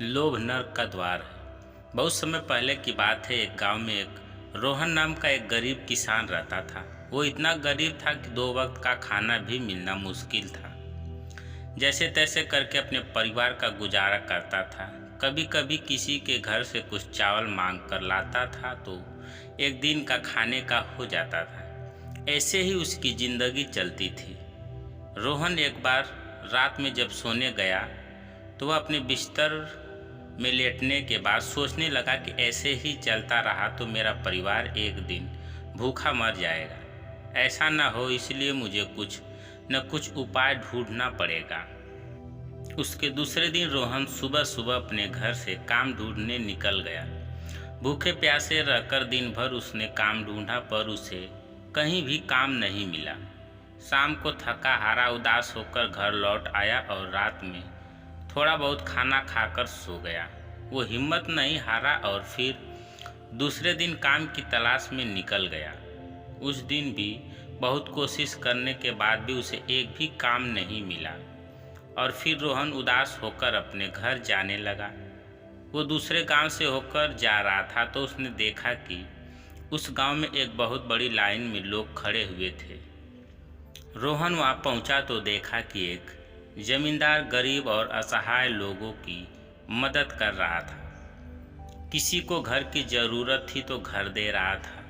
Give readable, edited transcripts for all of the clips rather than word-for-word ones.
लोभ नरक का द्वार है। बहुत समय पहले की बात है। एक गांव में एक रोहन नाम का एक गरीब किसान रहता था। वो इतना गरीब था कि 2 वक्त का खाना भी मिलना मुश्किल था। जैसे तैसे करके अपने परिवार का गुजारा करता था। कभी कभी किसी के घर से कुछ चावल मांग कर लाता था तो एक दिन का खाने का हो जाता था। ऐसे ही उसकी जिंदगी चलती थी। रोहन एक बार रात में जब सोने गया तो वह अपने बिस्तर में लेटने के बाद सोचने लगा कि ऐसे ही चलता रहा तो मेरा परिवार एक दिन भूखा मर जाएगा। ऐसा न हो, इसलिए मुझे कुछ न कुछ उपाय ढूंढना पड़ेगा। उसके दूसरे दिन रोहन सुबह सुबह अपने घर से काम ढूंढने निकल गया। भूखे प्यासे रहकर दिन भर उसने काम ढूंढा पर उसे कहीं भी काम नहीं मिला। शाम को थका हारा उदास होकर घर लौट आया और रात में थोड़ा बहुत खाना खाकर सो गया। वो हिम्मत नहीं हारा और फिर दूसरे दिन काम की तलाश में निकल गया। उस दिन भी बहुत कोशिश करने के बाद भी उसे एक भी काम नहीं मिला और फिर रोहन उदास होकर अपने घर जाने लगा। वो दूसरे गांव से होकर जा रहा था तो उसने देखा कि उस गांव में एक बहुत बड़ी लाइन में लोग खड़े हुए थे। रोहन वहां पहुंचा तो देखा कि एक जमींदार गरीब और असहाय लोगों की मदद कर रहा था। किसी को घर की ज़रूरत थी तो घर दे रहा था,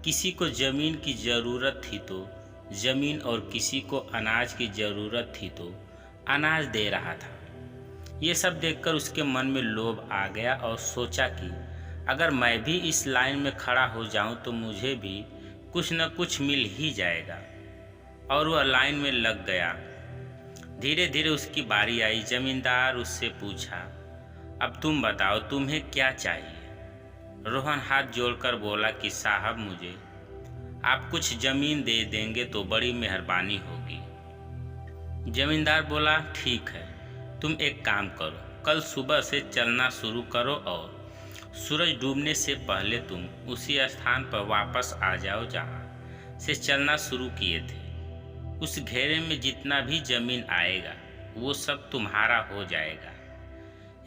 किसी को ज़मीन की ज़रूरत थी तो ज़मीन, और किसी को अनाज की ज़रूरत थी तो अनाज दे रहा था। ये सब देखकर उसके मन में लोभ आ गया और सोचा कि अगर मैं भी इस लाइन में खड़ा हो जाऊं तो मुझे भी कुछ न कुछ मिल ही जाएगा। और वह लाइन में लग गया। धीरे धीरे उसकी बारी आई। जमींदार उससे पूछा, अब तुम बताओ तुम्हें क्या चाहिए। रोहन हाथ जोड़कर बोला कि साहब, मुझे आप कुछ ज़मीन दे देंगे तो बड़ी मेहरबानी होगी। जमींदार बोला, ठीक है, तुम एक काम करो, कल सुबह से चलना शुरू करो और सूरज डूबने से पहले तुम उसी स्थान पर वापस आ जाओ जहाँ से चलना शुरू किए थे। उस घेरे में जितना भी ज़मीन आएगा वो सब तुम्हारा हो जाएगा।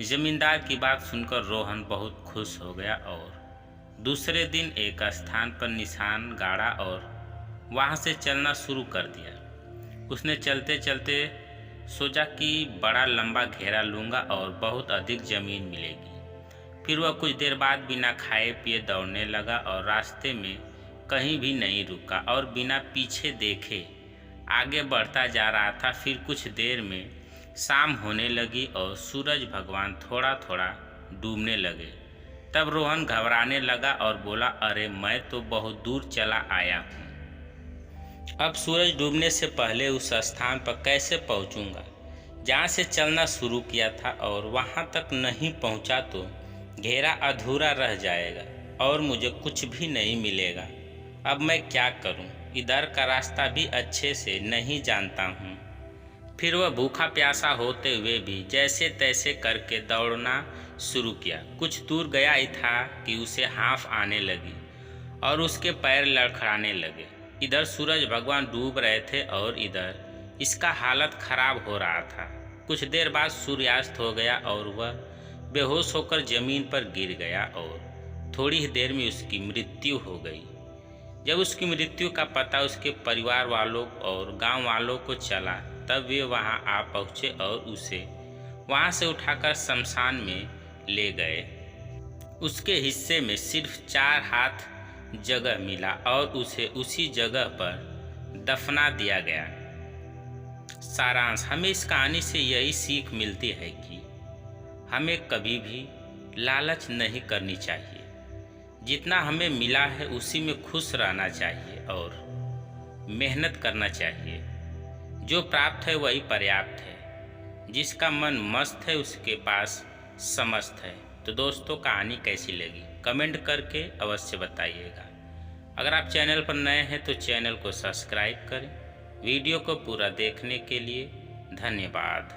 जमींदार की बात सुनकर रोहन बहुत खुश हो गया और दूसरे दिन एक स्थान पर निशान गाड़ा और वहाँ से चलना शुरू कर दिया। उसने चलते चलते सोचा कि बड़ा लंबा घेरा लूँगा और बहुत अधिक ज़मीन मिलेगी। फिर वह कुछ देर बाद बिना खाए पिए दौड़ने लगा और रास्ते में कहीं भी नहीं रुका और बिना पीछे देखे आगे बढ़ता जा रहा था। फिर कुछ देर में शाम होने लगी और सूरज भगवान थोड़ा थोड़ा डूबने लगे। तब रोहन घबराने लगा और बोला, अरे मैं तो बहुत दूर चला आया हूँ। अब सूरज डूबने से पहले उस स्थान पर कैसे पहुँचूँगा जहाँ से चलना शुरू किया था, और वहाँ तक नहीं पहुँचा तो घेरा अधूरा रह जाएगा और मुझे कुछ भी नहीं मिलेगा। अब मैं क्या करूँ? इधर का रास्ता भी अच्छे से नहीं जानता हूँ। फिर वह भूखा प्यासा होते हुए भी जैसे तैसे करके दौड़ना शुरू किया। कुछ दूर गया ही था कि उसे हाँफ आने लगी और उसके पैर लड़खड़ाने लगे। इधर सूरज भगवान डूब रहे थे और इधर इसका हालत खराब हो रहा था। कुछ देर बाद सूर्यास्त हो गया और वह बेहोश होकर जमीन पर गिर गया और थोड़ी ही देर में उसकी मृत्यु हो गई। जब उसकी मृत्यु का पता उसके परिवार वालों और गांव वालों को चला तब वे वहां आ पहुंचे और उसे वहां से उठाकर शमशान में ले गए। उसके हिस्से में सिर्फ 4 हाथ जगह मिला और उसे उसी जगह पर दफना दिया गया। सारांश, हमें इस कहानी से यही सीख मिलती है कि हमें कभी भी लालच नहीं करनी चाहिए। जितना हमें मिला है उसी में खुश रहना चाहिए और मेहनत करना चाहिए। जो प्राप्त है वही पर्याप्त है। जिसका मन मस्त है उसके पास समस्त है। तो दोस्तों, कहानी कैसी लगी कमेंट करके अवश्य बताइएगा। अगर आप चैनल पर नए हैं तो चैनल को सब्सक्राइब करें। वीडियो को पूरा देखने के लिए धन्यवाद।